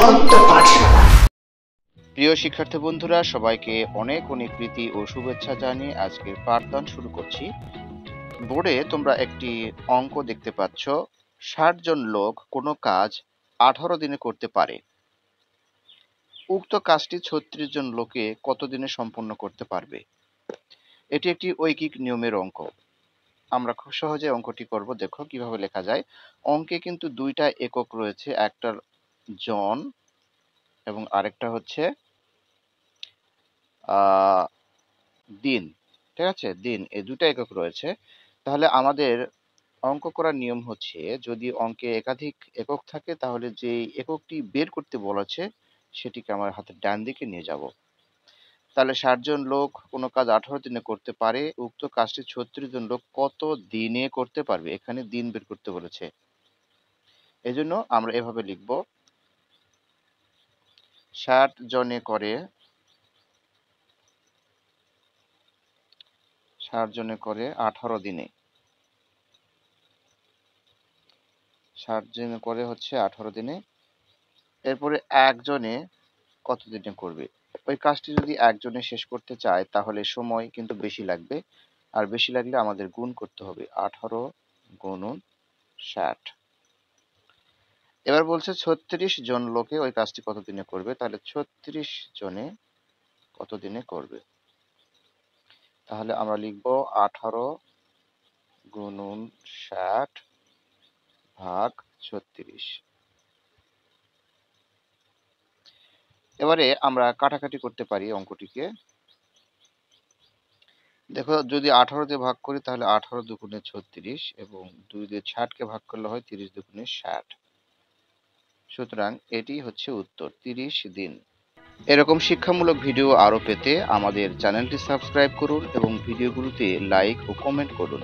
জ্বলন্ত পাঠশালা। প্রিয় শিক্ষার্থী বন্ধুরা, সবাইকে অনেক অনেক প্রীতি ও শুভেচ্ছা জানিয়ে আজকের পাঠদান শুরু করছি। বোর্ডে তোমরা একটি অঙ্ক দেখতে পাচ্ছ। ৬০ জন লোক কোনো কাজ 18 দিনে করতে পারে। উক্ত কাজটি ৩৬ জন লোকে কত দিনে সম্পন্ন করতে পারবে? এটি একটি ঐকিক নিয়মের অঙ্ক। আমরা খুব সহজে অঙ্কটি করব। দেখো কিভাবে লেখা যায়। অঙ্কে কিন্তু দুইটা একক রয়েছে, একটা জন এবং আরেকটা হচ্ছে দিন। ঠিক আছে, দিন, এই দুটো একক রয়েছে। তাহলে আমাদের অঙ্ক করার নিয়ম হচ্ছে, যদি অঙ্কে একাধিক একক থাকে তাহলে যে এককটি বের করতে বলেছে সেটিকে আমার হাতের ডান দিকে নিয়ে যাব। তাহলে ৬০ জন লোক কোনো কাজ 18 দিনে করতে পারে। উক্ত কাজটি ৩৬ জন লোক কত দিনে করতে পারবে? এখানে দিন বের করতে বলেছে, এজন্য আমরা এভাবে লিখব, ৬০ জনে করে 18 দিনে। ৬০ জনে করে হচ্ছে 18 দিনে। এরপরে একজনে কত দিনে করবে? ওই কাজটি যদি একজনে শেষ করতে চায় তাহলে সময় কিন্তু বেশি লাগবে, আর বেশি লাগলে আমাদের গুণ করতে হবে, 18 গুণন 60। এবার বলছে ৩৬ জন লোকে ওই কাজটি কত দিনে করবে। তাহলে ৩৬ জনে কত দিনে করবে? তাহলে আমরা লিখব 18 গুণন 60 ভাগ ৩৬। এবারে আমরা কাটাকাটি করতে পারি অঙ্কটিকে। দেখো, যদি 18 দিয়ে ভাগ করি তাহলে 18 দুগুণে 36 এবং 2 দিয়ে 60 কে ভাগ করলে হয় 30 দুগুণে 60। সুতরাং এটি হচ্ছে উত্তর, 30 দিন। এরকম শিক্ষামূলক ভিডিও আরো পেতে আমাদের চ্যানেলটি সাবস্ক্রাইব করুন এবং ভিডিওগুলোতে লাইক ও কমেন্ট করুন।